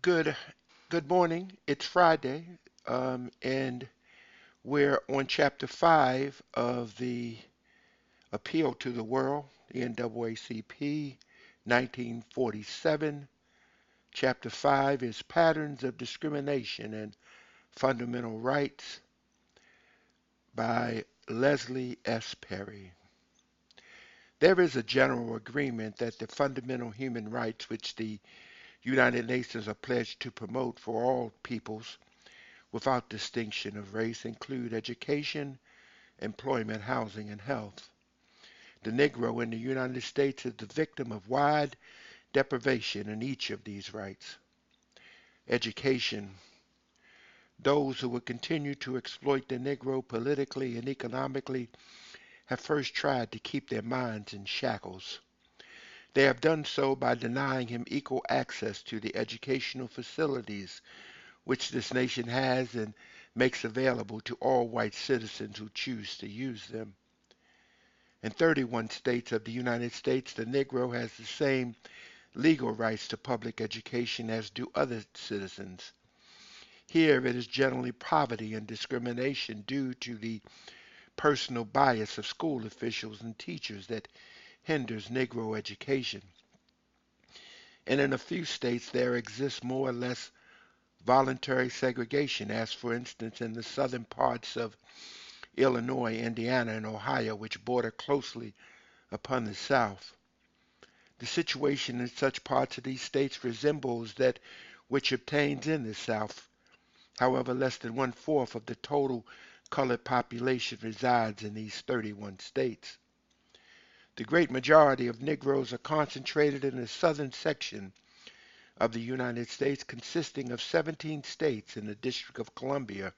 Good good morning. It's Friday, and we're on chapter 5 of the Appeal to the World, the NAACP 1947. Chapter 5 is Patterns of Discrimination and Fundamental Rights by Leslie S. Perry. There is a general agreement that the fundamental human rights which the United Nations are pledged to promote for all peoples without distinction of race include education, employment, housing, and health. The Negro in the United States is the victim of wide deprivation in each of these rights. Education. Those who will continue to exploit the Negro politically and economically have first tried to keep their minds in shackles. They have done so by denying him equal access to the educational facilities which this nation has and makes available to all white citizens who choose to use them. In 31 states of the United States, the Negro has the same legal rights to public education as do other citizens. Here it is generally poverty and discrimination due to the personal bias of school officials and teachers that hinders Negro education. And in a few states there exists more or less voluntary segregation, as for instance in the southern parts of Illinois, Indiana, and Ohio, which border closely upon the South. The situation in such parts of these states resembles that which obtains in the South. However, less than one-fourth of the total colored population resides in these 31 states. The great majority of Negroes are concentrated in the southern section of the United States, consisting of 17 states and the District of Columbia.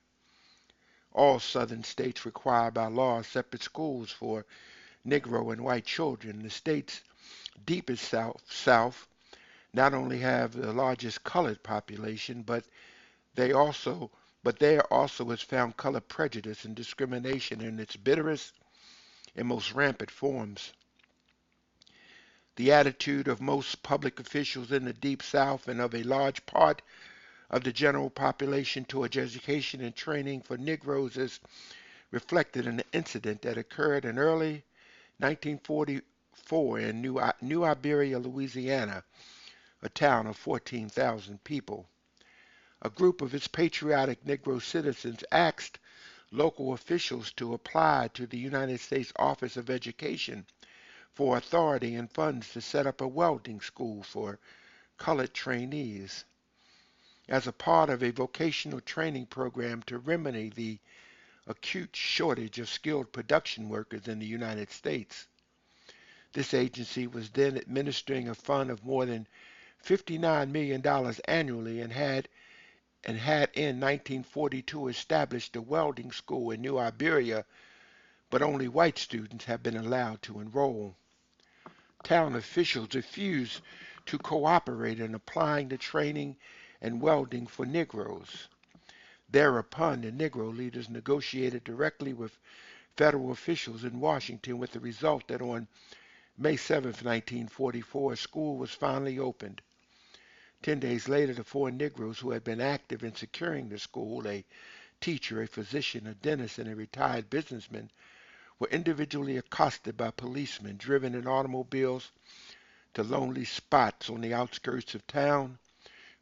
All southern states require by law separate schools for Negro and white children. The states deepest south not only have the largest colored population, they also but there also is found color prejudice and discrimination in its bitterest and most rampant forms. The attitude of most public officials in the Deep South and of a large part of the general population towards education and training for Negroes is reflected in an incident that occurred in early 1944 in New Iberia, Louisiana, a town of 14,000 people. A group of its patriotic Negro citizens asked local officials to apply to the United States Office of Education for authority and funds to set up a welding school for colored trainees as a part of a vocational training program to remedy the acute shortage of skilled production workers in the United States. This agency was then administering a fund of more than $59 million annually and had in 1942 established a welding school in New Iberia, but only white students have been allowed to enroll. Town officials refused to cooperate in applying the training and welding for Negroes. Thereupon, the Negro leaders negotiated directly with federal officials in Washington with the result that on May 7, 1944, a school was finally opened. 10 days later, the four Negroes who had been active in securing the school, a teacher, a physician, a dentist, and a retired businessman, were individually accosted by policemen, driven in automobiles to lonely spots on the outskirts of town,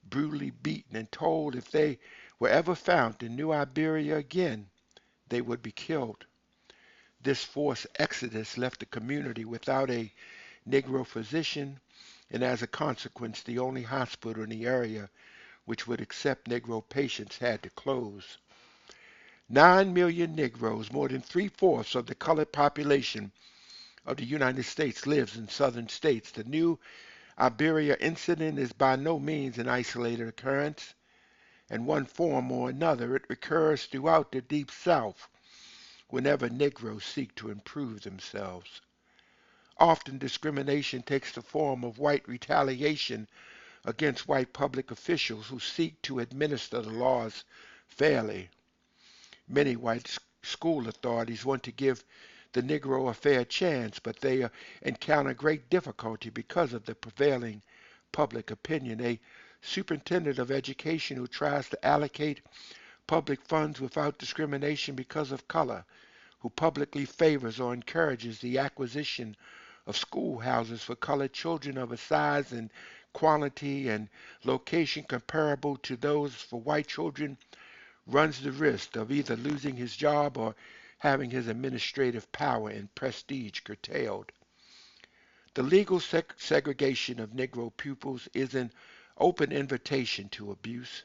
brutally beaten, and told if they were ever found in New Iberia again, they would be killed. This forced exodus left the community without a Negro physician, and as a consequence, the only hospital in the area which would accept Negro patients had to close. 9 million Negroes, more than three-fourths of the colored population of the United States, lives in southern states. The New Iberia incident is by no means an isolated occurrence. In one form or another, it recurs throughout the Deep South whenever Negroes seek to improve themselves. Often discrimination takes the form of white retaliation against white public officials who seek to administer the laws fairly. Many white school authorities want to give the Negro a fair chance, but they encounter great difficulty because of the prevailing public opinion. A superintendent of education who tries to allocate public funds without discrimination because of color, who publicly favors or encourages the acquisition of schoolhouses for colored children of a size and quality and location comparable to those for white children, runs the risk of either losing his job or having his administrative power and prestige curtailed. The legal segregation of Negro pupils is an open invitation to abuse.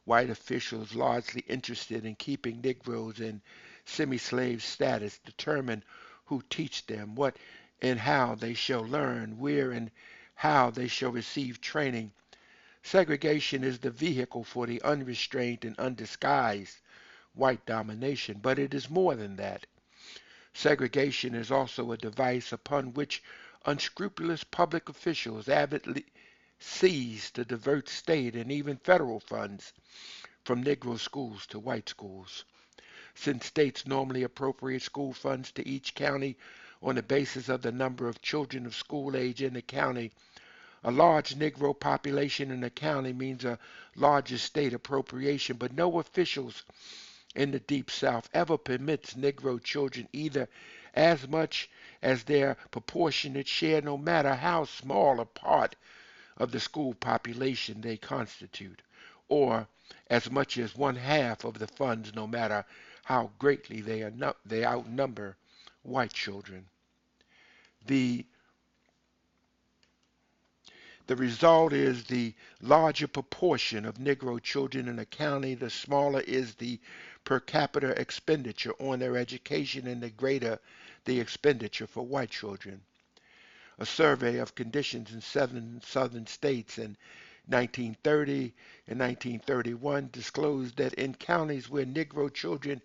White officials largely interested in keeping Negroes in semi-slave status determine who teach them, what and how they shall learn, where and how they shall receive training. Segregation is the vehicle for the unrestrained and undisguised white domination, but it is more than that. Segregation is also a device upon which unscrupulous public officials avidly seize to divert state and even federal funds from Negro schools to white schools. Since states normally appropriate school funds to each county on the basis of the number of children of school age in the county, a large Negro population in the county means a larger state appropriation, but no officials in the Deep South ever permits Negro children either as much as their proportionate share, no matter how small a part of the school population they constitute, or as much as one half of the funds, no matter how greatly they outnumber white children. The The result is the larger proportion of Negro children in a county, the smaller is the per capita expenditure on their education and the greater the expenditure for white children. A survey of conditions in seven southern states in 1930 and 1931 disclosed that in counties where Negro children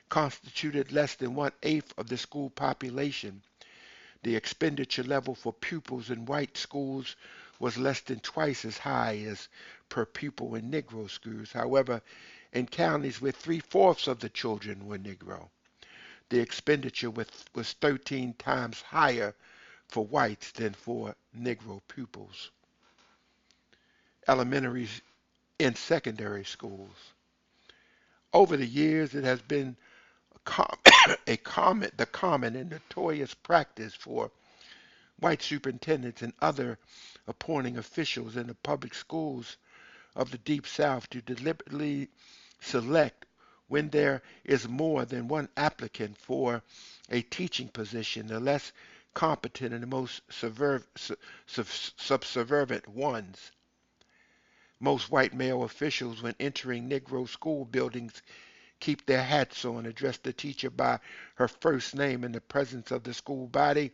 constituted less than one-eighth of the school population, the expenditure level for pupils in white schools was less than twice as high as per pupil in Negro schools. However, in counties where three-fourths of the children were Negro, the expenditure was 13 times higher for whites than for Negro pupils. Elementary and secondary schools. Over the years, it has been the common and notorious practice for white superintendents and other appointing officials in the public schools of the Deep South to deliberately select when there is more than one applicant for a teaching position, the less competent and the most subservient ones. Most white male officials, when entering Negro school buildings, keep their hats on, address the teacher by her first name in the presence of the school body,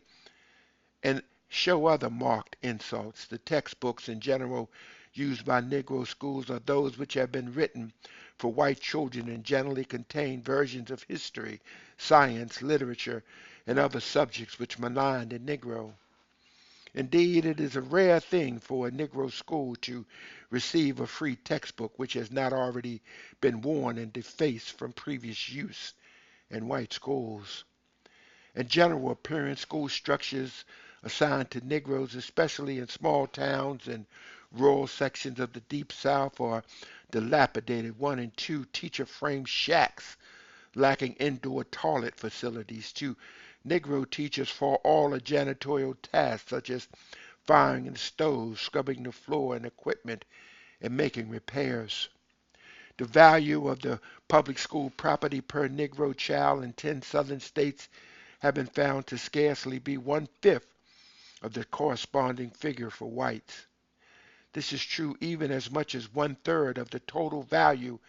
and show other marked insults. The textbooks in general used by Negro schools are those which have been written for white children and generally contain versions of history, science, literature, and other subjects which malign the Negro. Indeed, it is a rare thing for a Negro school to receive a free textbook which has not already been worn and defaced from previous use in white schools. In general appearance, school structures assigned to Negroes, especially in small towns and rural sections of the Deep South, are dilapidated one and two teacher frame shacks lacking indoor toilet facilities. To Negro teachers for all the janitorial tasks such as firing the stove, scrubbing the floor and equipment, and making repairs. The value of the public school property per Negro child in 10 southern states have been found to scarcely be one-fifth of the corresponding figure for whites. This is true even as much as one-third of the total value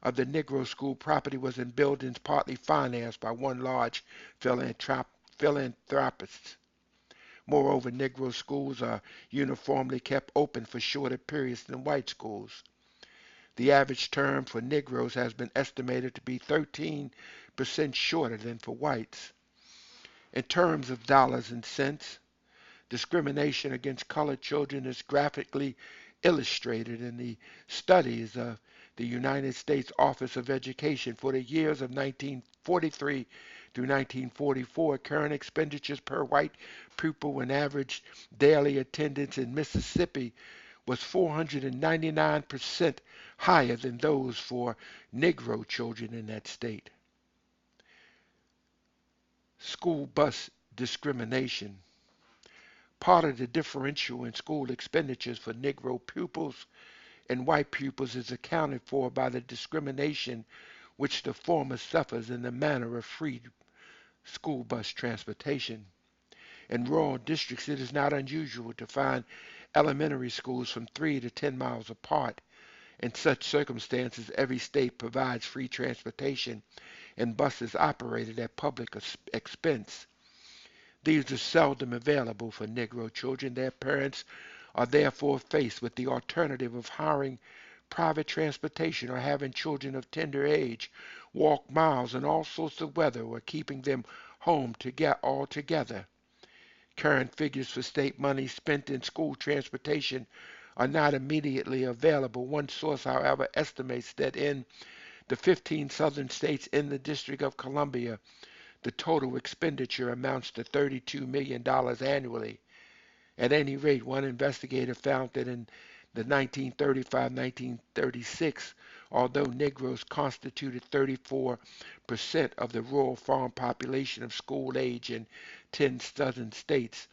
of the Negro school property was in buildings partly financed by one large philanthropist. Moreover, Negro schools are uniformly kept open for shorter periods than white schools. The average term for Negroes has been estimated to be 13% shorter than for whites. In terms of dollars and cents, discrimination against colored children is graphically illustrated in the studies of the United States Office of Education for the years of 1943 through 1944. Current expenditures per white pupil and average daily attendance in Mississippi was 499% higher than those for Negro children in that state. School bus discrimination. Part of the differential in school expenditures for Negro pupils and white pupils is accounted for by the discrimination which the former suffers in the manner of free school bus transportation. In rural districts, it is not unusual to find elementary schools from 3 to 10 miles apart. In such circumstances, every state provides free transportation and buses operated at public expense. These are seldom available for Negro children. Their parents are therefore faced with the alternative of hiring private transportation or having children of tender age walk miles in all sorts of weather or keeping them home to get all together. Current figures for state money spent in school transportation are not immediately available. One source, however, estimates that in the 15 southern states in the District of Columbia, the total expenditure amounts to $32 million annually. At any rate, one investigator found that in the 1935-1936, although Negroes constituted 34% of the rural farm population of school age in 10 southern states,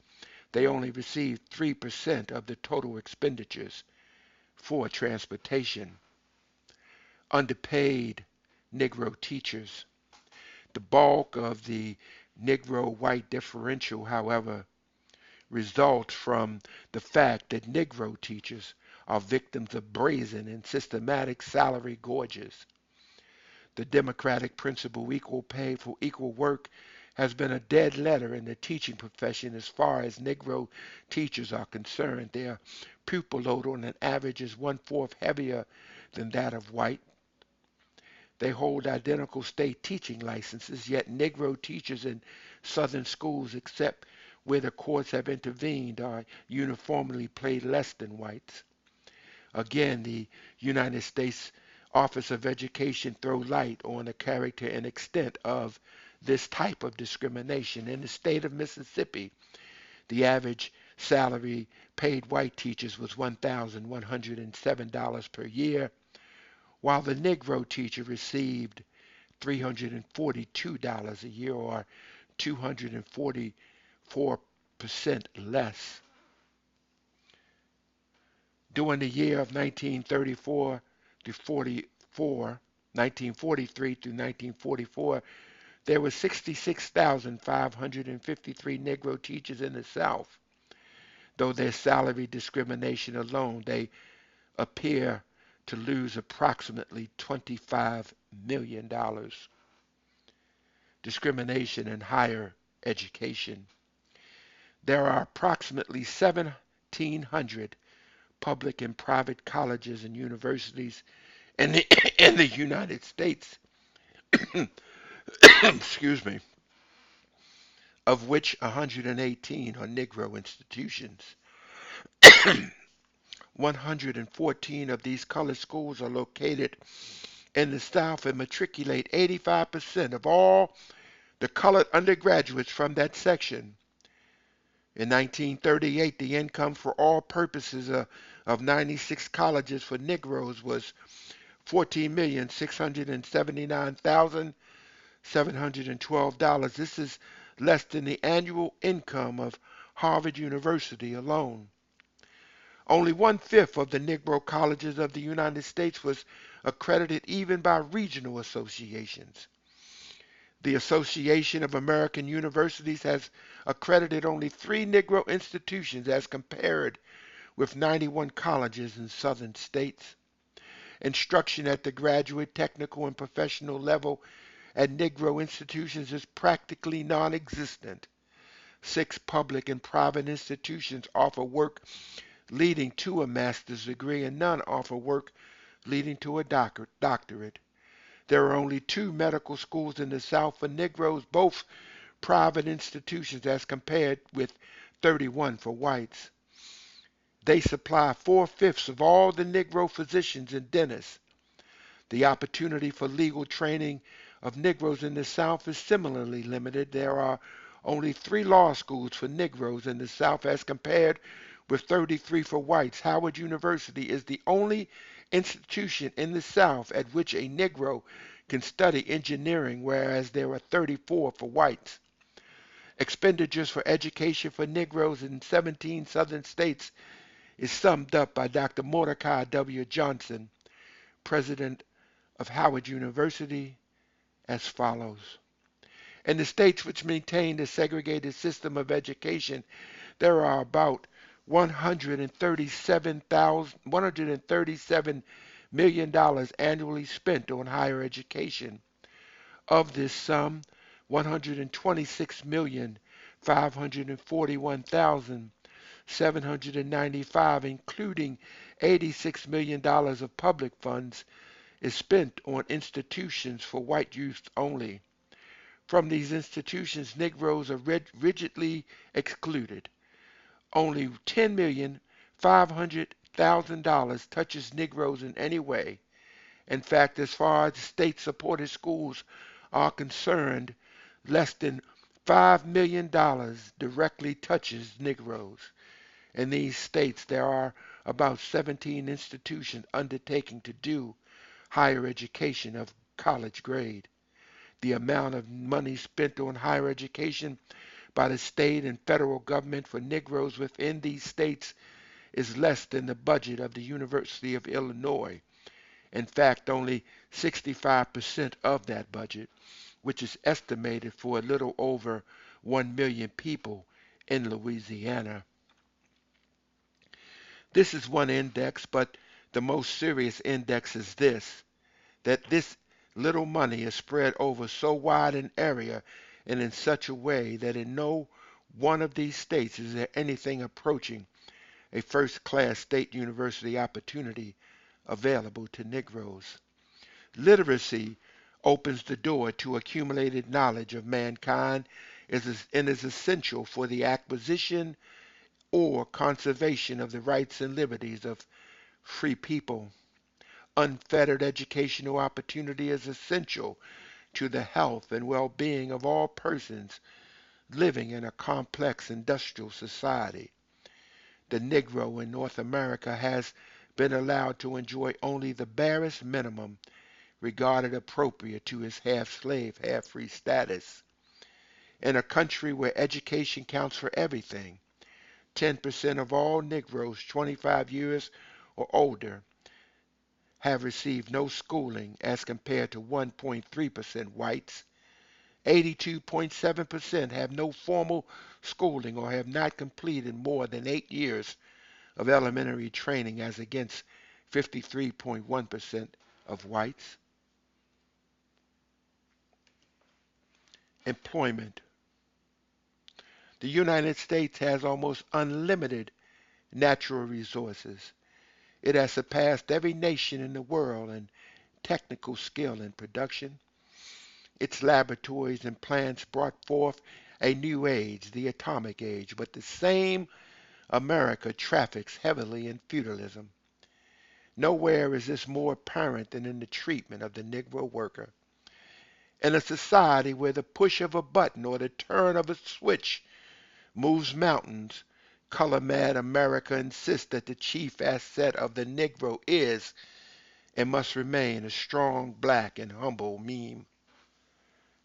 they only received 3% of the total expenditures for transportation. Underpaid Negro teachers. The bulk of the Negro-white differential, however, results from the fact that Negro teachers are victims of brazen and systematic salary gorges. The democratic principle equal pay for equal work has been a dead letter in the teaching profession as far as Negro teachers are concerned. Their pupil load on an average is one-fourth heavier than that of white. They hold identical state teaching licenses, yet Negro teachers in southern schools, except where the courts have intervened, are uniformly paid less than whites. Again, the United States Office of Education throw light on the character and extent of this type of discrimination. In the state of Mississippi, the average salary paid white teachers was $1,107 per year, while the Negro teacher received $342 a year, or 244% less. During the year of 1934 to 44, 1943 through 1944, there were 66,553 Negro teachers in the South. Though their salary discrimination alone, they appear to lose approximately $25 million. Discrimination in higher education. There are approximately 1,700 public and private colleges and universities in the United States, excuse me, of which 118 are Negro institutions. 114 of these colored schools are located in the South and matriculate 85% of all the colored undergraduates from that section. In 1938, the income for all purposes of 96 colleges for Negroes was $14,679,712. This is less than the annual income of Harvard University alone. Only one-fifth of the Negro colleges of the United States was accredited even by regional associations. The Association of American Universities has accredited only 3 Negro institutions as compared with 91 colleges in southern states. Instruction at the graduate, technical, and professional level at Negro institutions is practically non-existent. 6 public and private institutions offer work leading to a master's degree, and none offer work leading to a doctorate. There are only 2 medical schools in the South for Negroes, both private institutions, as compared with 31 for whites. They supply four-fifths of all the Negro physicians and dentists. The opportunity for legal training of Negroes in the South is similarly limited. There are only 3 law schools for Negroes in the South as compared with 33 for whites. Howard University is the only institution in the South at which a Negro can study engineering, whereas there are 34 for whites. Expenditures for education for Negroes in 17 southern states is summed up by Dr. Mordecai W. Johnson, president of Howard University, as follows. In the states which maintain a segregated system of education, there are about 137 million dollars annually spent on higher education. Of this sum, 126,541,795, including $86 million of public funds, is spent on institutions for white youth only. From these institutions, Negroes are rigidly excluded. Only $10,500,000 touches Negroes in any way. In fact, as far as state-supported schools are concerned, less than $5 million directly touches Negroes. In these states, there are about 17 institutions undertaking to do higher education of college grade. The amount of money spent on higher education by the state and federal government for Negroes within these states is less than the budget of the University of Illinois. In fact, only 65% of that budget, which is estimated for a little over 1 million people in Louisiana. This is one index, but the most serious index is this, that this little money is spread over so wide an area and in such a way that in no one of these states is there anything approaching a first-class state university opportunity available to Negroes. Literacy opens the door to accumulated knowledge of mankind and is essential for the acquisition or conservation of the rights and liberties of free people. Unfettered educational opportunity is essential to the health and well-being of all persons living in a complex industrial society. The Negro in North America has been allowed to enjoy only the barest minimum regarded appropriate to his half-slave, half-free status. In a country where education counts for everything, 10% of all Negroes 25 years or older have received no schooling as compared to 1.3% whites. 82.7% have no formal schooling or have not completed more than 8 years of elementary training as against 53.1% of whites. Employment. The United States has almost unlimited natural resources. It has surpassed every nation in the world in technical skill and production. Its laboratories and plants brought forth a new age, the atomic age, but the same America traffics heavily in feudalism. Nowhere is this more apparent than in the treatment of the Negro worker. In a society where the push of a button or the turn of a switch moves mountains, color-mad America insists that the chief asset of the Negro is and must remain a strong, black, and humble meme.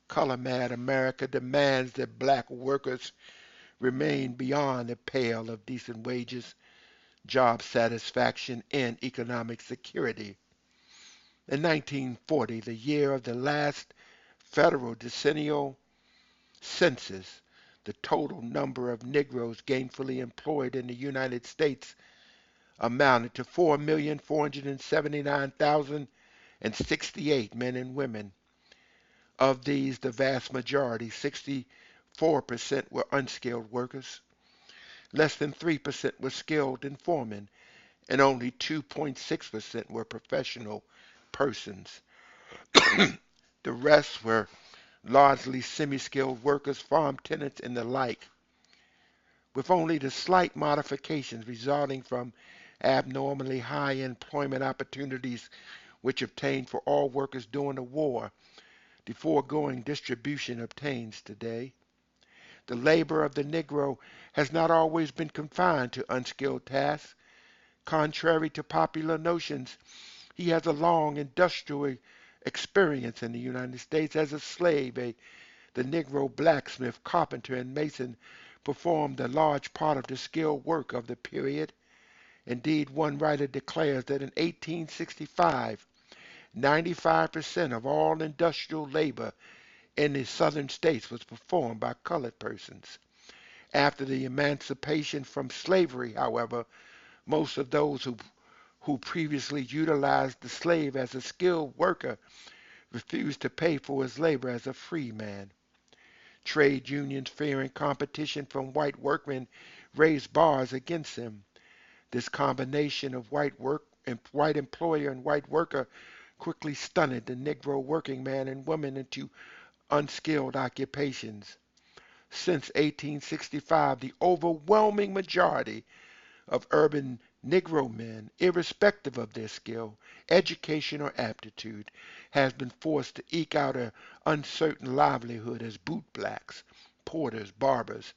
Color-mad America demands that black workers remain beyond the pale of decent wages, job satisfaction, and economic security. In 1940, the year of the last federal decennial census, the total number of Negroes gainfully employed in the United States amounted to 4,479,068 men and women. Of these, the vast majority, 64%, were unskilled workers. Less than 3% were skilled and foremen, and only 2.6% were professional persons. The rest were largely semi-skilled workers, farm tenants, and the like. with only the slight modifications resulting from abnormally high employment opportunities which obtained for all workers during the war. The foregoing distribution obtains today. The labor of the Negro has not always been confined to unskilled tasks. Contrary to popular notions, he has a long industrial experience in the United States as a slave. The Negro blacksmith, carpenter, and mason performed a large part of the skilled work of the period. Indeed, one writer declares that in 1865, 95% of all industrial labor in the southern states was performed by colored persons. After the emancipation from slavery, however, most of those who previously utilized the slave as a skilled worker refused to pay for his labor as a free man. Trade unions, fearing competition from white workmen, raised bars against him. This combination of white employer and white worker quickly stunted the Negro working man and woman into unskilled occupations. Since 1865, the overwhelming majority of urban Negro men, irrespective of their skill, education, or aptitude, has been forced to eke out an uncertain livelihood as bootblacks, porters, barbers,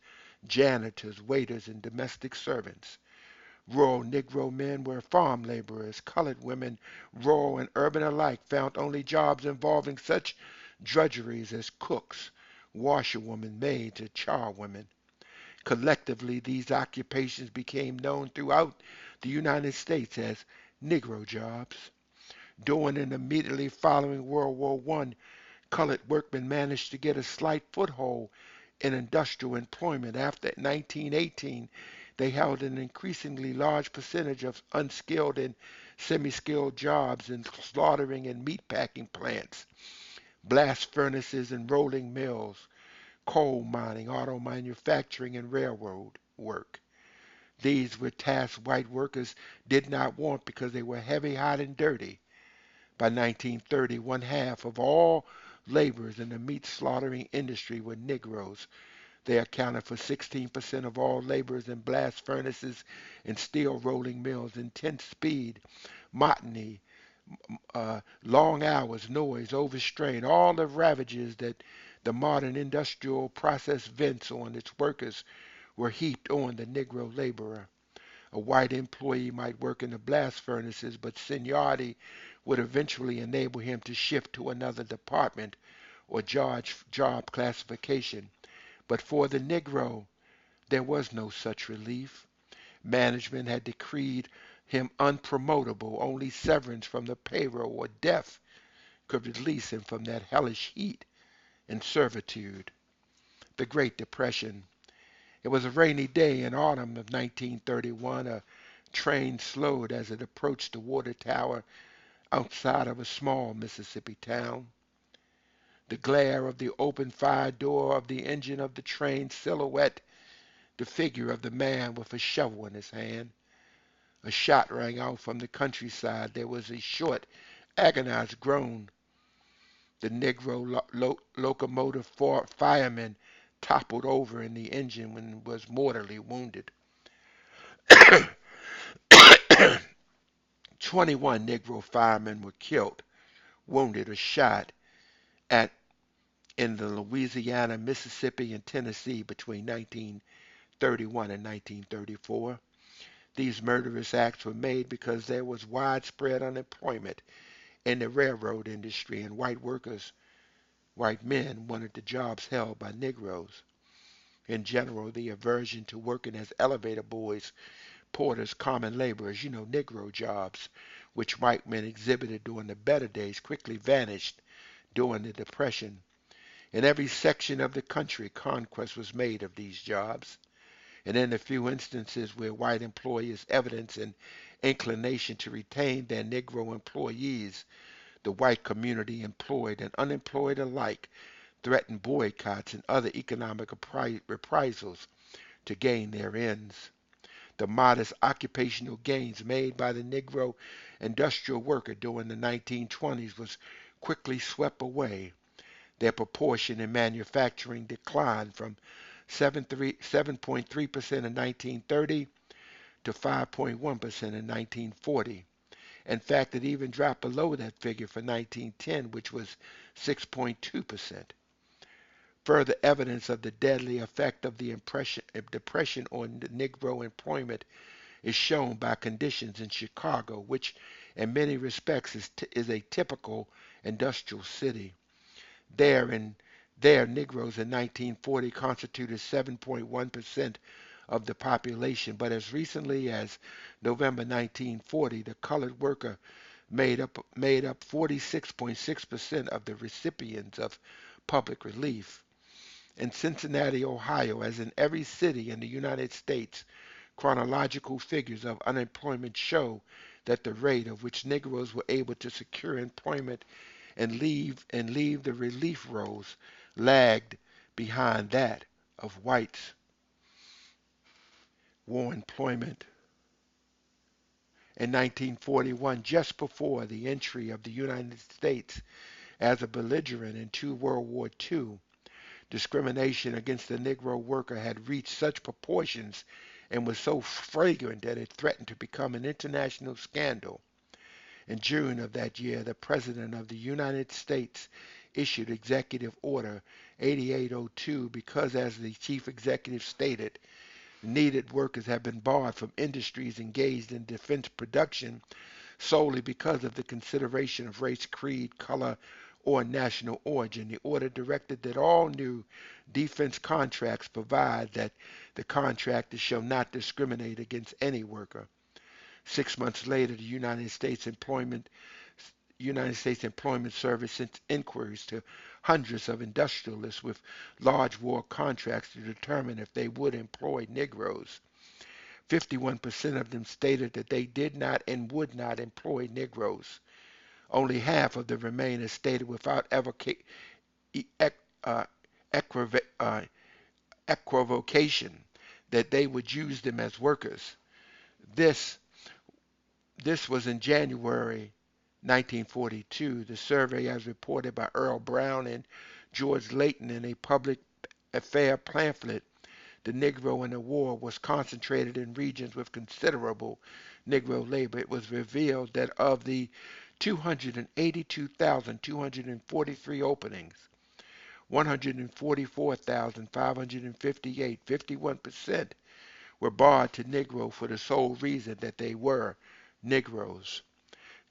janitors, waiters, and domestic servants. Rural Negro men were farm laborers. Colored women, rural and urban alike, found only jobs involving such drudgeries as cooks, washerwomen, maids, and charwomen. Collectively, these occupations became known throughout the United States as Negro jobs. During and immediately following World War I, colored workmen managed to get a slight foothold in industrial employment. After 1918, they held an increasingly large percentage of unskilled and semi-skilled jobs in slaughtering and meatpacking plants, blast furnaces and rolling mills, coal mining, auto manufacturing, and railroad work. These were tasks white workers did not want because they were heavy, hot, and dirty. By 1930, one half of all laborers in the meat slaughtering industry were Negroes. They accounted for 16% of all laborers in blast furnaces and steel rolling mills. Intense speed, monotony, long hours, noise, overstrain, all the ravages that the modern industrial process vents on its workers were heaped on the Negro laborer. A white employee might work in the blast furnaces, but seniority would eventually enable him to shift to another department or job classification. But for the Negro, there was no such relief. Management had decreed him unpromotable. Only severance from the payroll or death could release him from that hellish heat and servitude. The Great Depression. It was a rainy day in autumn of 1931. A train slowed as it approached the water tower outside of a small Mississippi town. The glare of the open fire door of the engine of the train silhouette the figure of the man with a shovel in his hand. A shot rang out from the countryside. There was a short, agonized groan. The Negro locomotive fireman toppled over in the engine and was mortally wounded. 21 Negro firemen were killed, wounded, or shot at in the Louisiana, Mississippi, and Tennessee between 1931 and 1934. These murderous acts were made because there was widespread unemployment in the railroad industry and white men wanted the jobs held by Negroes. In general, the aversion to working as elevator boys, porters, common laborers, Negro jobs, which white men exhibited during the better days, quickly vanished during the Depression. In every section of the country, conquest was made of these jobs. And in the few instances where white employers evidenced an inclination to retain their Negro employees, the white community, employed and unemployed alike, threatened boycotts and other economic reprisals to gain their ends. The modest occupational gains made by the Negro industrial worker during the 1920s was quickly swept away. Their proportion in manufacturing declined from 7.3% in 1930 to 5.1% in 1940. In fact, it even dropped below that figure for 1910, which was 6.2%. Further evidence of the deadly effect of the depression on Negro employment is shown by conditions in Chicago, which in many respects is a typical industrial city. There, in, there, Negroes in 1940 constituted 7.1% of the population, but as recently as November 1940, the colored worker made up 46.6% of the recipients of public relief. In Cincinnati, Ohio, as in every city in the United States, chronological figures of unemployment show that the rate at which Negroes were able to secure employment and leave the relief rolls lagged behind that of whites. War employment in 1941, just before the entry of the United States as a belligerent into World War II, discrimination against the Negro worker had reached such proportions and was so flagrant that it threatened to become an international scandal. In June of that year, the President of the United States issued Executive Order 8802 because, as the Chief Executive stated, needed workers have been barred from industries engaged in defense production solely because of the consideration of race, creed, color, or national origin. The order directed that all new defense contracts provide that the contractor shall not discriminate against any worker. 6 months later, the United States Employment Service sent inquiries to hundreds of industrialists with large war contracts to determine if they would employ Negroes. 51% of them stated that they did not and would not employ Negroes. Only half of the remainers stated without uh, equivocation that they would use them as workers. This this was in January 1942. The survey, as reported by Earl Brown and George Layton in a public affair pamphlet, The Negro in the War, was concentrated in regions with considerable Negro labor. It was revealed that of the 282,243 openings, 144,558, 51%, were barred to Negro for the sole reason that they were Negroes.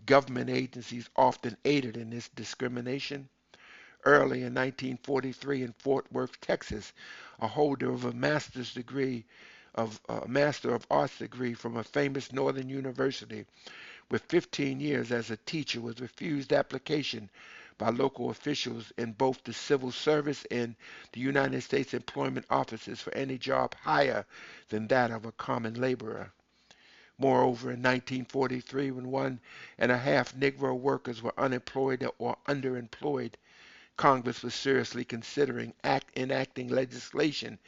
Government agencies often aided in this discrimination. Early in 1943 in Fort Worth, Texas, a holder of a Master of Arts degree from a famous northern university with 15 years as a teacher was refused application by local officials in both the civil service and the United States employment offices for any job higher than that of a common laborer. Moreover, in 1943, when 1.5 Negro workers were unemployed or underemployed, Congress was seriously considering enacting legislation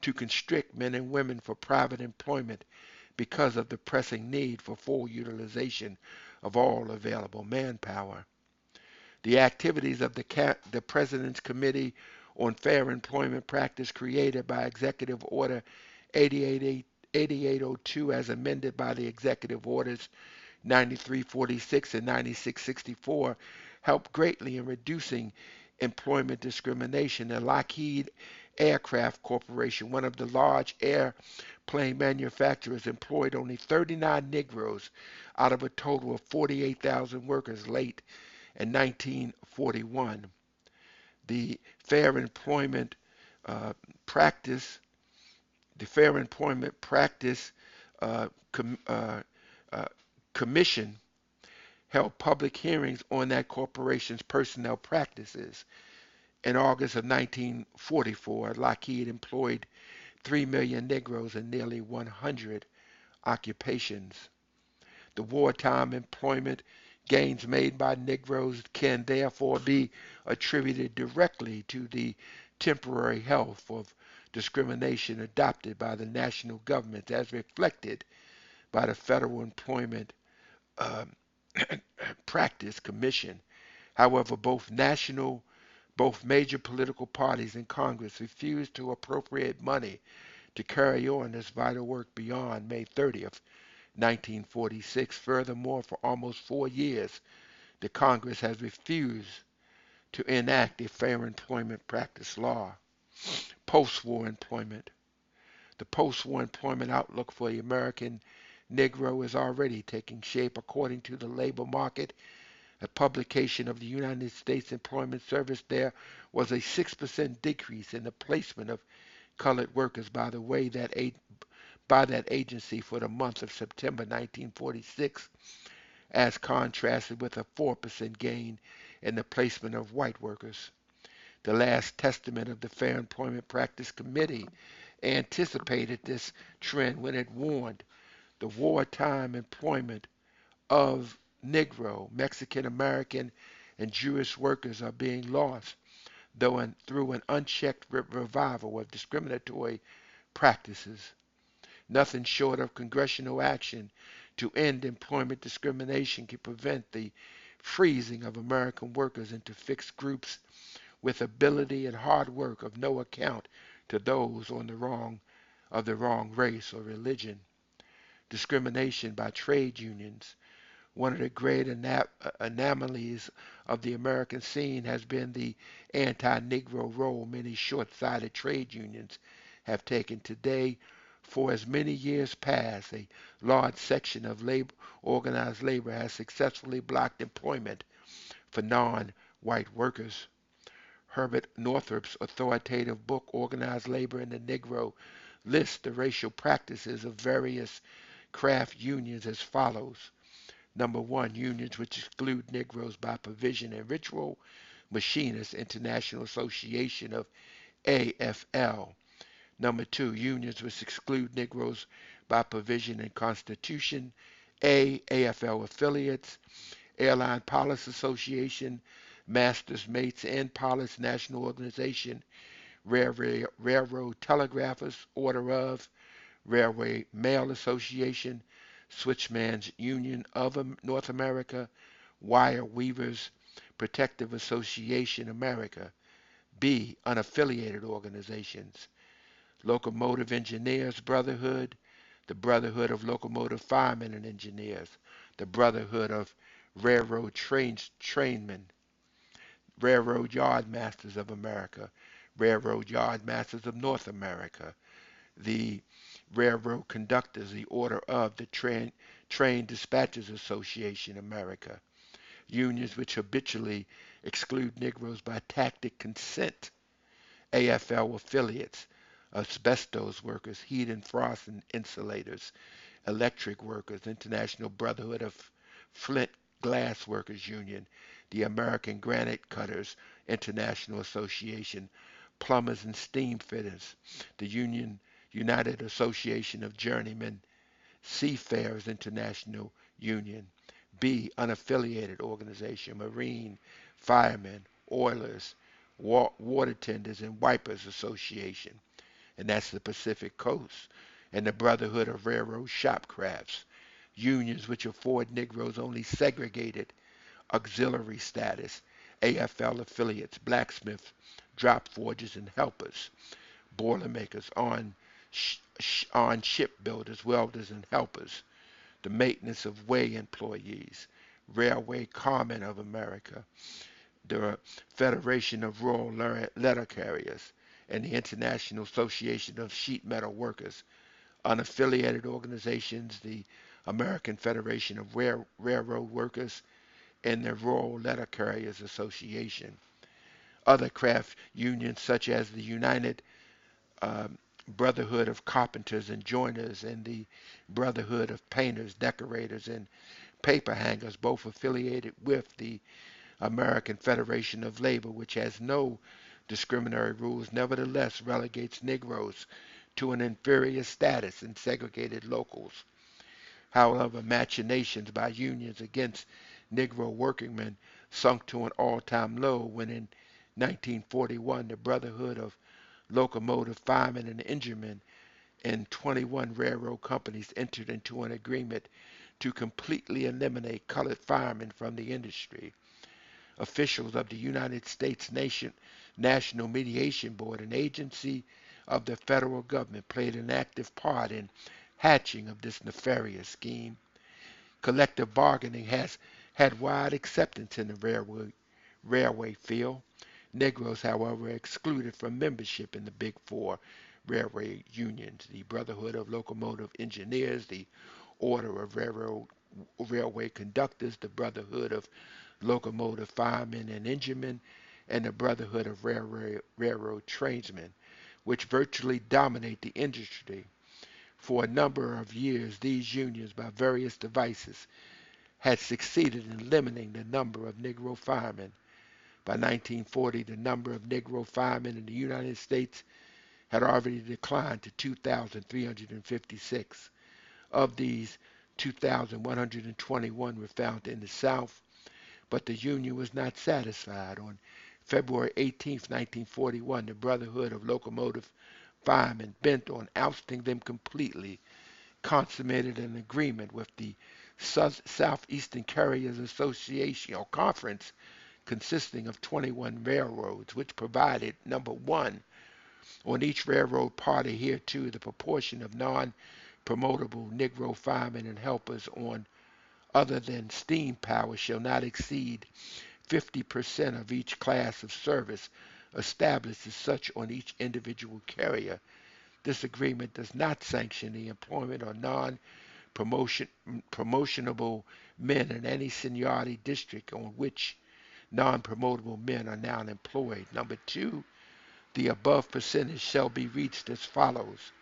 to constrict men and women for private employment because of the pressing need for full utilization of all available manpower. The activities of the President's Committee on Fair Employment Practice, created by Executive Order 8802 as amended by the Executive Orders 9346 and 9664, helped greatly in reducing employment discrimination. The Lockheed Aircraft Corporation, one of the large airplane manufacturers, employed only 39 Negroes out of a total of 48,000 workers late in 1941. The Fair Employment Practice, the Fair Employment Practice Com- Commission held public hearings on that corporation's personnel practices. In August of 1944, Lockheed employed 3 million Negroes in nearly 100 occupations. The wartime employment gains made by Negroes can therefore be attributed directly to the temporary health of discrimination adopted by the national government as reflected by the Federal Employment uh, Practice Commission. However, both national Both major political parties in Congress refused to appropriate money to carry on this vital work beyond May 30th, 1946. Furthermore, for almost 4 years, the Congress has refused to enact a fair employment practice law. Post-war employment. The post-war employment outlook for the American Negro is already taking shape. According to the labor market, a publication of the United States Employment Service, there was a 6% decrease in the placement of colored workers by that agency for the month of September 1946, as contrasted with a 4% gain in the placement of white workers. The last testament of the Fair Employment Practice Committee anticipated this trend when it warned the wartime employment of Negro, Mexican American, and Jewish workers are being lost, through an unchecked revival of discriminatory practices. Nothing short of congressional action to end employment discrimination can prevent the freezing of American workers into fixed groups with ability and hard work of no account to those of the wrong race or religion. Discrimination by trade unions. One of the great anomalies of the American scene has been the anti-Negro role many short-sighted trade unions have taken. Today, for as many years past, a large section of organized labor has successfully blocked employment for non-white workers. Herbert Northrop's authoritative book, Organized Labor and the Negro, lists the racial practices of various craft unions as follows. Number one, unions which exclude Negroes by provision and ritual. Machinists International Association of AFL. Number two, unions which exclude Negroes by provision and constitution. AFL affiliates. Airline Pilots Association, Masters, Mates, and Pilots National Organization, Railroad Telegraphers, Order of, Railway Mail Association, Switchman's Union of North America, Wire Weavers Protective Association America. B. Unaffiliated organizations. Locomotive Engineers Brotherhood, the Brotherhood of Locomotive Firemen and Engineers, the Brotherhood of Railroad Trainmen, Railroad Yard Masters of America, Railroad Yard Masters of North America, the Railroad Conductors, the Order of the Train Dispatchers Association America, unions which habitually exclude Negroes by tacit consent, AFL affiliates, asbestos workers, heat and frost and insulators, electric workers, International Brotherhood of Flint Glass Workers Union, the American Granite Cutters International Association, plumbers and steam fitters, the United Association of Journeymen, Seafarers International Union. B. Unaffiliated organization, Marine, Firemen, Oilers, Water Tenders, and Wipers Association, and that's the Pacific Coast, and the Brotherhood of Railroad Shopcrafts, unions which afford Negroes only segregated auxiliary status, AFL affiliates, blacksmiths, drop forgers, and helpers, boilermakers, on shipbuilders, welders, and helpers, the maintenance of way employees, Railway Carmen of America, the Federation of Rural Letter Carriers, and the International Association of Sheet Metal Workers, unaffiliated organizations, the American Federation of Railroad Workers, and the Rural Letter Carriers Association. Other craft unions such as the United Brotherhood of Carpenters and Joiners and the Brotherhood of Painters, Decorators, and Paper Hangers, both affiliated with the American Federation of Labor, which has no discriminatory rules, nevertheless relegates Negroes to an inferior status in segregated locals. However, machinations by unions against Negro workingmen sunk to an all-time low when in 1941 the Brotherhood of Locomotive Firemen and Enginemen and 21 railroad companies entered into an agreement to completely eliminate colored firemen from the industry. Officials of the United States National Mediation Board, an agency of the federal government, played an active part in hatching of this nefarious scheme. Collective bargaining has had wide acceptance in the railway field. Negroes, however, are excluded from membership in the Big Four railway unions, the Brotherhood of Locomotive Engineers, the Order of Railway Conductors, the Brotherhood of Locomotive Firemen and Enginemen, and the Brotherhood of Railroad Tradesmen, which virtually dominate the industry. For a number of years, these unions, by various devices, had succeeded in limiting the number of Negro firemen. By 1940, the number of Negro firemen in the United States had already declined to 2,356. Of these, 2,121 were found in the South, but the Union was not satisfied. On February 18, 1941, the Brotherhood of Locomotive Firemen, bent on ousting them completely, consummated an agreement with the Southeastern Carriers Association or Conference, consisting of 21 railroads, which provided, number one, on each railroad party hereto the proportion of non-promotable Negro firemen and helpers on other than steam power shall not exceed 50% of each class of service established as such on each individual carrier. This agreement does not sanction the employment of non-promotionable men in any seniority district on which non-promotable men are now employed. Number two, the above percentage shall be reached as follows.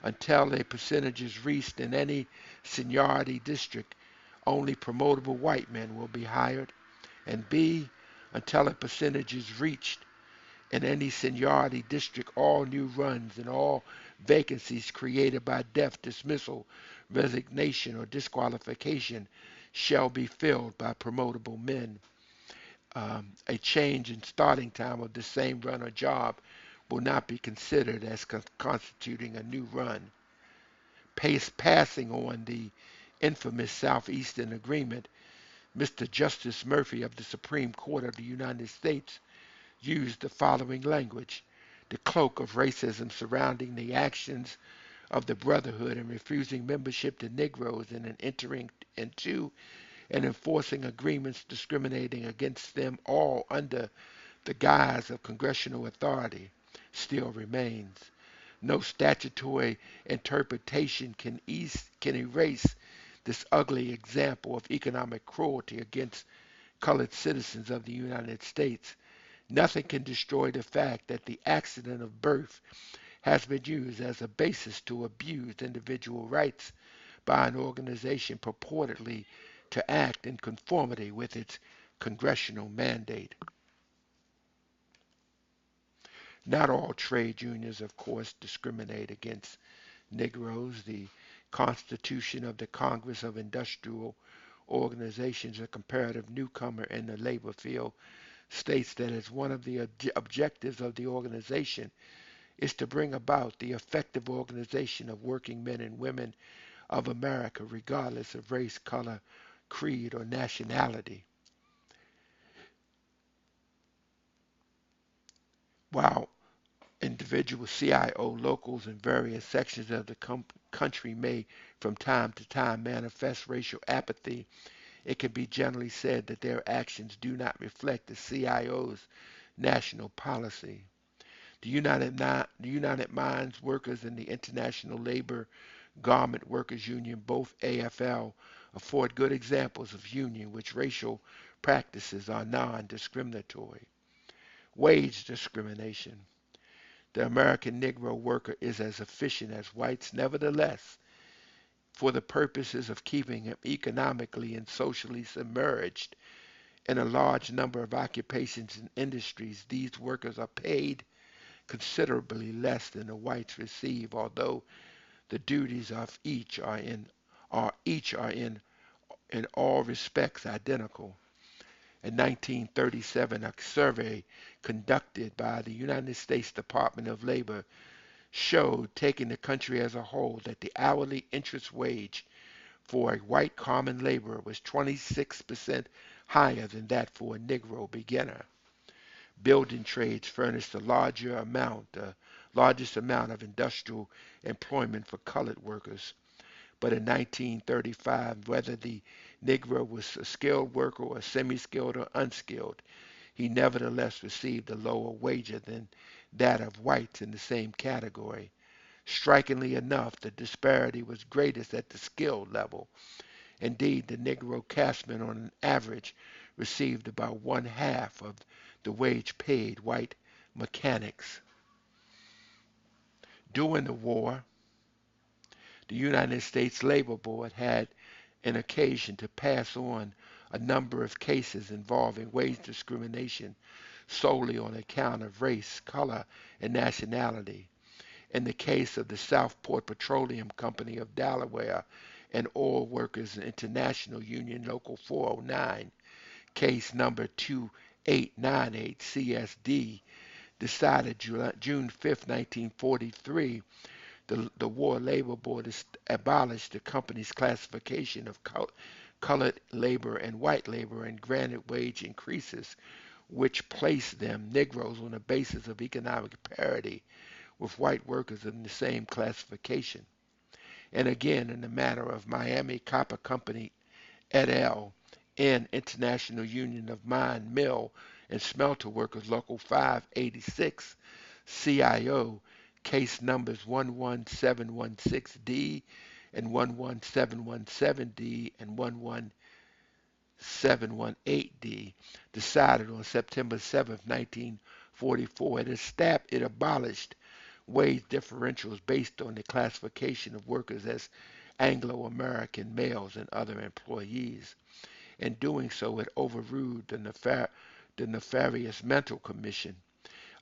Until a percentage is reached in any seniority district, only promotable white men will be hired. And B, until a percentage is reached in any seniority district, all new runs and all vacancies created by death, dismissal, resignation, or disqualification shall be filled by promotable men. A change in starting time of the same run or job will not be considered as constituting a new run. Passing on the infamous Southeastern Agreement, Mr. Justice Murphy of the Supreme Court of the United States used the following language: the cloak of racism surrounding the actions of the Brotherhood in refusing membership to Negroes and in entering into and enforcing agreements discriminating against them all under the guise of congressional authority still remains. No statutory interpretation can erase this ugly example of economic cruelty against colored citizens of the United States. Nothing can destroy the fact that the accident of birth has been used as a basis to abuse individual rights by an organization purportedly to act in conformity with its congressional mandate. Not all trade unions, of course, discriminate against Negroes. The Constitution of the Congress of Industrial Organizations, a comparative newcomer in the labor field, states that as one of the objectives of the organization is to bring about the effective organization of working men and women of America, regardless of race, color, creed, or nationality. While individual CIO locals in various sections of the country may from time to time manifest racial apathy, it can be generally said that their actions do not reflect the CIO's national policy. The United Mines Workers and the International Labor Garment Workers Union, both AFL, afford good examples of union which racial practices are non-discriminatory. Wage discrimination. The American Negro worker is as efficient as whites. Nevertheless, for the purposes of keeping him economically and socially submerged in a large number of occupations and industries, these workers are paid considerably less than the whites receive, although the duties of each are in all respects identical. In 1937, a survey conducted by the United States Department of Labor showed, taking the country as a whole, that the hourly interest wage for a white common laborer was 26% higher than that for a Negro beginner. Building trades furnished the largest amount of industrial employment for colored workers. But in 1935, whether the Negro was a skilled worker or semi-skilled or unskilled, he nevertheless received a lower wage than that of whites in the same category. Strikingly enough, the disparity was greatest at the skilled level. Indeed, the Negro craftsman on an average received about one half of the wage paid white mechanics. During the war, the United States Labor Board had an occasion to pass on a number of cases involving wage discrimination solely on account of race, color, and nationality. In the case of the Southport Petroleum Company of Delaware and Oil Workers International Union Local 409, case number 2898 CSD, decided June 5, 1943, the War Labor Board abolished the company's classification of colored labor and white labor and granted wage increases, which placed them, Negroes, on a basis of economic parity with white workers in the same classification. And again, in the matter of Miami Copper Company et al. And International Union of Mine, Mill, and Smelter Workers Local 586, CIO, case numbers 11716D and 11717D and 11718D, decided on September 7, 1944. It abolished wage differentials based on the classification of workers as Anglo-American males and other employees. In doing so, it overruled the nefarious Mental Commission,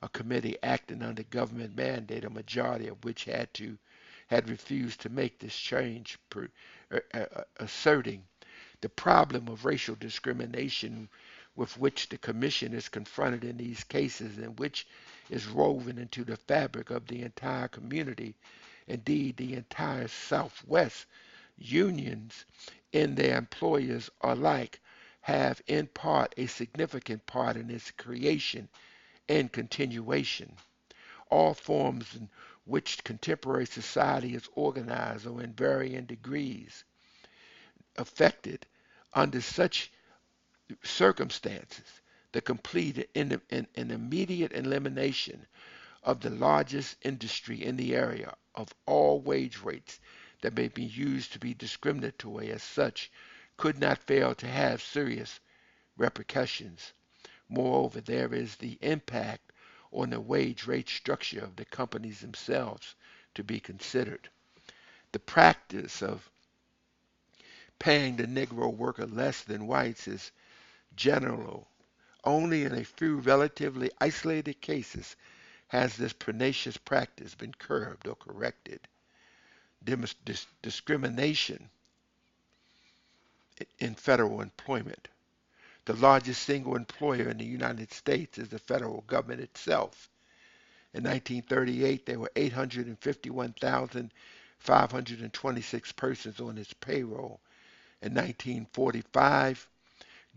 a committee acting under government mandate, a majority of which had refused to make this change, asserting the problem of racial discrimination with which the Commission is confronted in these cases and which is woven into the fabric of the entire community, indeed the entire Southwest. Unions and their employers alike have in part a significant part in its creation and continuation. All forms in which contemporary society is organized are in varying degrees affected. Under such circumstances, the complete and immediate elimination of the largest industry in the area of all wage rates that may be used to be discriminatory as such could not fail to have serious repercussions. Moreover, there is the impact on the wage rate structure of the companies themselves to be considered. The practice of paying the Negro worker less than whites is general. Only in a few relatively isolated cases has this pernicious practice been curbed or corrected. Discrimination in federal employment. The largest single employer in the United States is the federal government itself. In 1938, there were 851,526 persons on its payroll. In 1945,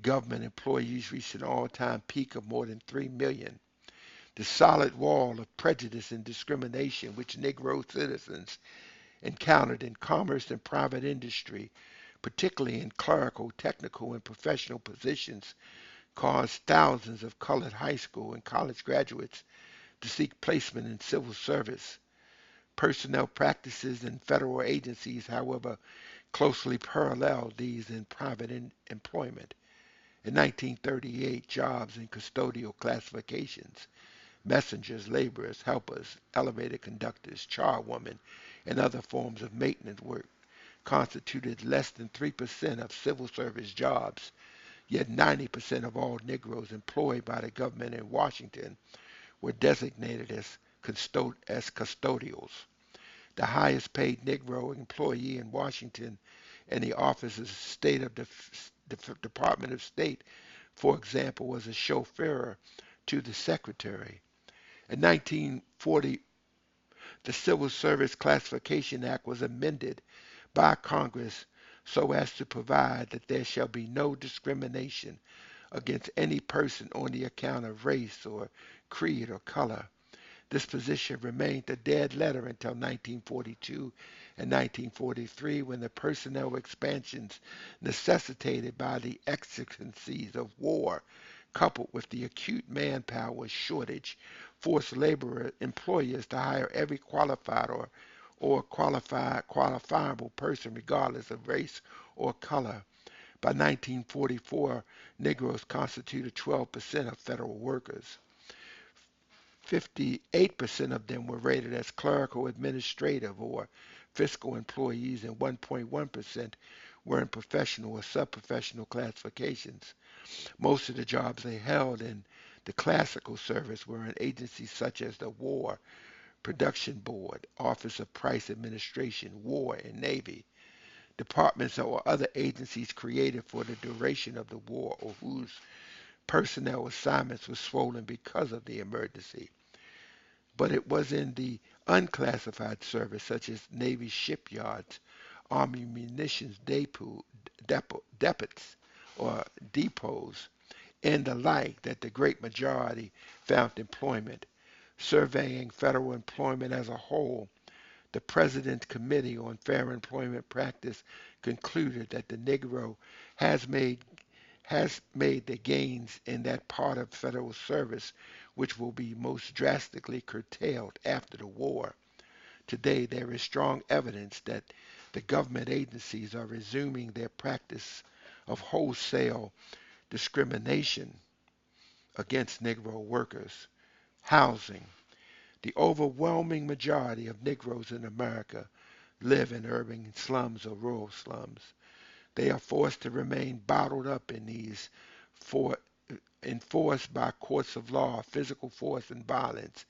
government employees reached an all-time peak of more than 3 million. The solid wall of prejudice and discrimination which Negro citizens encountered in commerce and private industry, particularly in clerical, technical, and professional positions, caused thousands of colored high school and college graduates to seek placement in civil service. Personnel practices in federal agencies, however, closely parallel these in private employment. In 1938, jobs in custodial classifications, messengers, laborers, helpers, elevator conductors, charwomen, and other forms of maintenance work constituted less than 3% of civil service jobs, yet 90% of all Negroes employed by the government in Washington were designated as custodials. The highest paid Negro employee in Washington in the office of the Department of State, for example, was a chauffeur to the secretary. In 1940, the Civil Service Classification Act was amended by Congress so as to provide that there shall be no discrimination against any person on the account of race or creed or color. This position remained a dead letter until 1942 and 1943 when the personnel expansions necessitated by the exigencies of war, coupled with the acute manpower shortage, forced labor employers to hire every qualified or qualifiable person regardless of race or color. By 1944, Negroes constituted 12% of federal workers. 58% of them were rated as clerical, administrative, or fiscal employees, and 1.1% were in professional or subprofessional classifications. Most of the jobs they held in the classical service were in agencies such as the War Production Board, Office of Price Administration, War and Navy, departments or other agencies created for the duration of the war or whose personnel assignments were swollen because of the emergency. But it was in the unclassified service, such as Navy shipyards, Army munitions depots, or depots, and the like, that the great majority found employment. Surveying federal employment as a whole, the President's Committee on Fair Employment Practice concluded that the Negro has made has made the gains in that part of federal service which will be most drastically curtailed after the war. Today, there is strong evidence that the government agencies are resuming their practice of wholesale discrimination against Negro workers. Housing. The overwhelming majority of Negroes in America live in urban slums or rural slums. They are forced to remain bottled up in these for enforced by courts of law, physical force and violence,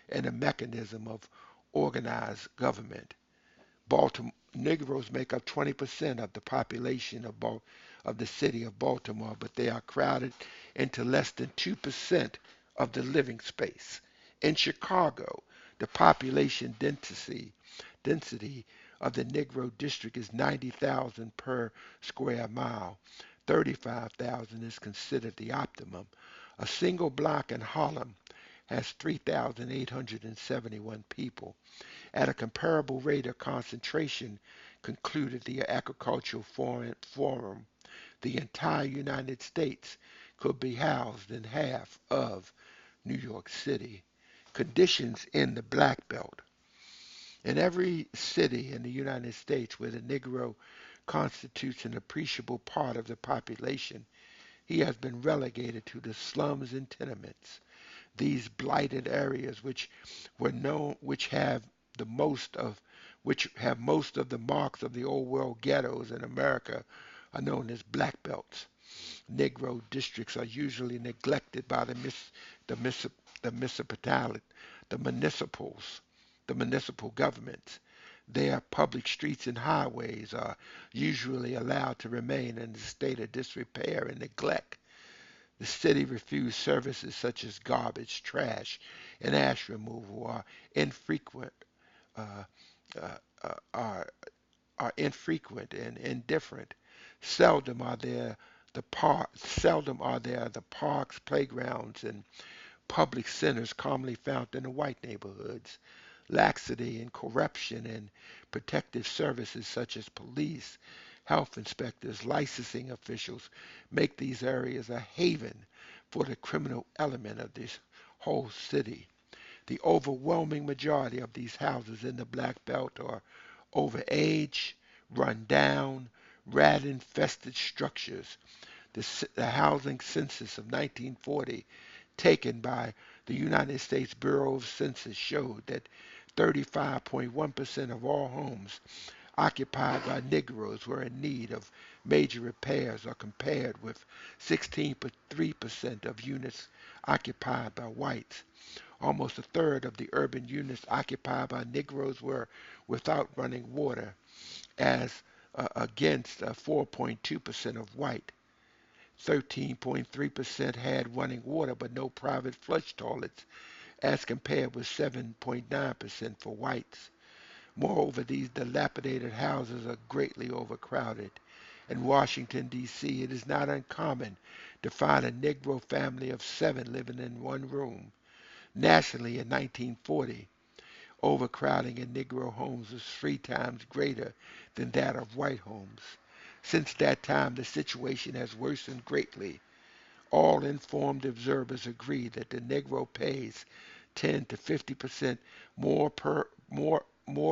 and a mechanism of organized government. Baltimore Negroes make up 20% of the population of the city of Baltimore, but they are crowded into less than 2% of the living space. In Chicago, the population density of the Negro district is 90,000 per square mile. 35,000 is considered the optimum. A single block in Harlem has 3,871 people. At a comparable rate of concentration, concluded the Agricultural Forum, the entire United States could be housed in half of New York City. Conditions in the Black Belt. In every city in the United States where the Negro constitutes an appreciable part of the population, he has been relegated to the slums and tenements. These blighted areas the most of which have most of the marks of the old world ghettos in America are known as black belts. Negro districts are usually neglected by the, the municipality, the municipals, the municipal governments. Their public streets and highways are usually allowed to remain in a state of disrepair and neglect. The city refused services such as garbage, trash, and ash removal infrequent, uh, uh, are infrequent and indifferent. Seldom are there the parks, playgrounds, and public centers commonly found in the white neighborhoods. Laxity and corruption in protective services such as police, health inspectors, licensing officials make these areas a haven for the criminal element of this whole city. The overwhelming majority of these houses in the Black Belt are overage, run down, rat infested structures. The housing census of 1940, taken by the United States Bureau of Census, showed that 35.1% of all homes occupied by Negroes were in need of major repairs, or compared with 16.3% of units occupied by whites. Almost a third of the urban units occupied by Negroes were without running water, as against 4.2% of white. 13.3% had running water but no private flush toilets, as compared with 7.9% for whites. Moreover, these dilapidated houses are greatly overcrowded. In Washington, D.C., it is not uncommon to find a Negro family of 7 living in one room. Nationally, in 1940, overcrowding in Negro homes was 3 times greater than that of white homes. Since that time, the situation has worsened greatly. All informed observers agree that the Negro pays 10 to 50% more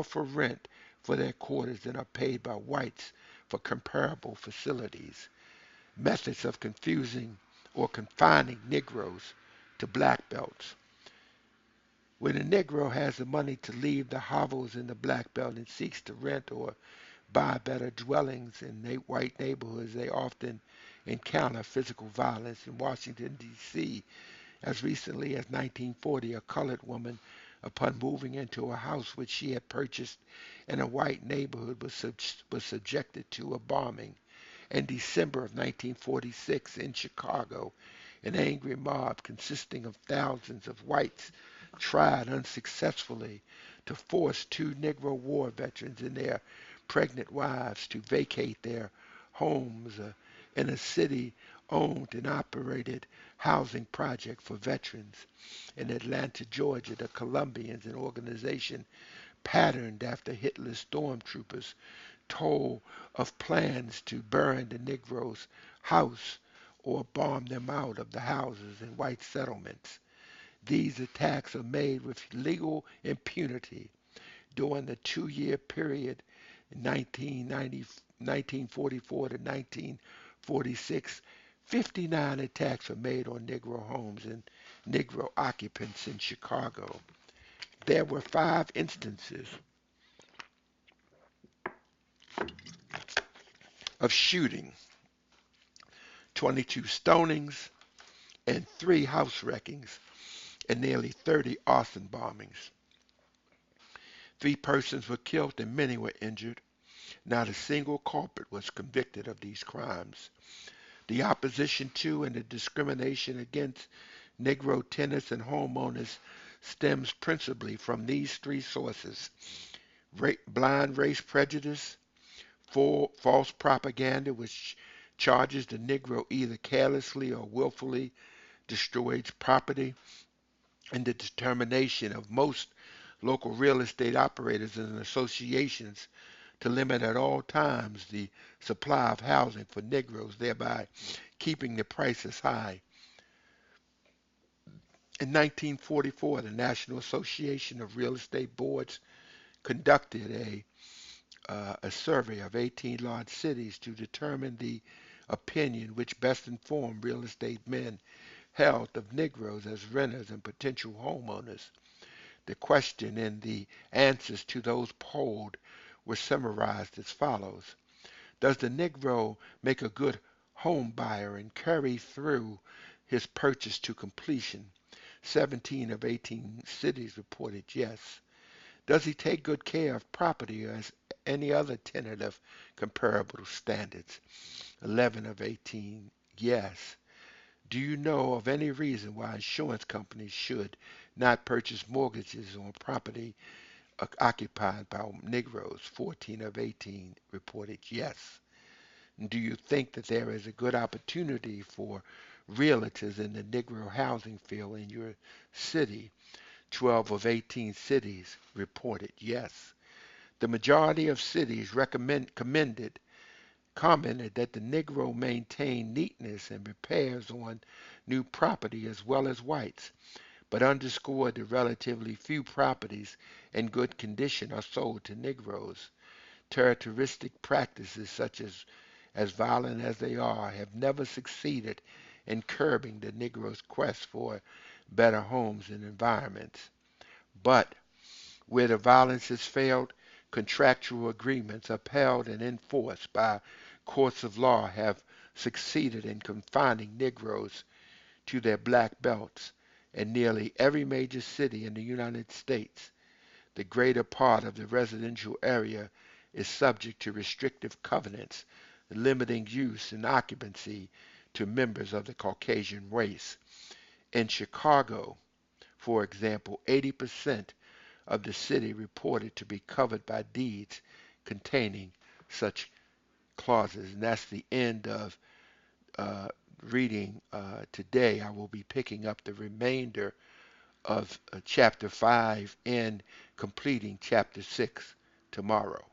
for rent for their quarters than are paid by whites for comparable facilities. Methods of confusing or confining Negroes to black belts. When a Negro has the money to leave the hovels in the black belt and seeks to rent or buy better dwellings in white neighborhoods, they often encounter physical violence. In Washington, D.C., as recently as 1940, a colored woman, upon moving into a house which she had purchased in a white neighborhood, was subjected to a bombing. In December of 1946, in Chicago, an angry mob consisting of thousands of whites tried unsuccessfully to force 2 Negro war veterans and their pregnant wives to vacate their homes in a city owned and operated housing project for veterans. In Atlanta, Georgia, the Colombians, an organization patterned after Hitler's stormtroopers, told of plans to burn the Negroes' house or bomb them out of the houses in white settlements. These attacks are made with legal impunity. During the 2 year period, 1944 to 1946, 59 attacks were made on Negro homes and Negro occupants in Chicago. There were 5 instances of shooting, 22 stonings, and 3 house wreckings, and nearly 30 arson bombings. 3 persons were killed and many were injured. Not a single culprit was convicted of these crimes. The opposition to and the discrimination against Negro tenants and homeowners stems principally from these 3 sources: blind race prejudice, false propaganda which charges the Negro either carelessly or willfully destroys property, and the determination of most local real estate operators and associations to limit at all times the supply of housing for Negroes, thereby keeping the prices high. In 1944, the National Association of Real Estate Boards conducted a survey of 18 large cities to determine the opinion which best informed real estate men held of Negroes as renters and potential homeowners. The question and the answers to those polled were summarized as follows: Does the Negro make a good home buyer and carry through his purchase to completion? 17 of 18 cities reported yes. Does he take good care of property as any other tenant of comparable standards? 11 of 18 yes. Do you know of any reason why insurance companies should not purchase mortgages on property occupied by Negroes? 14 of 18 reported yes. Do you think that there is a good opportunity for realtors in the Negro housing field in your city? 12 of 18 cities reported yes. The majority of cities commented that the Negro maintained neatness and repairs on new property as well as whites, but underscored the relatively few properties in good condition are sold to Negroes. Characteristic practices such as violent as they are, have never succeeded in curbing the Negro's quest for better homes and environments. But where the violence has failed, contractual agreements upheld and enforced by courts of law have succeeded in confining Negroes to their black belts. In nearly every major city in the United States, the greater part of the residential area is subject to restrictive covenants limiting use and occupancy to members of the Caucasian race. In Chicago, for example, 80% of the city reported to be covered by deeds containing such clauses. And that's the end of reading today. I will be picking up the remainder of chapter 5 and completing chapter 6 tomorrow.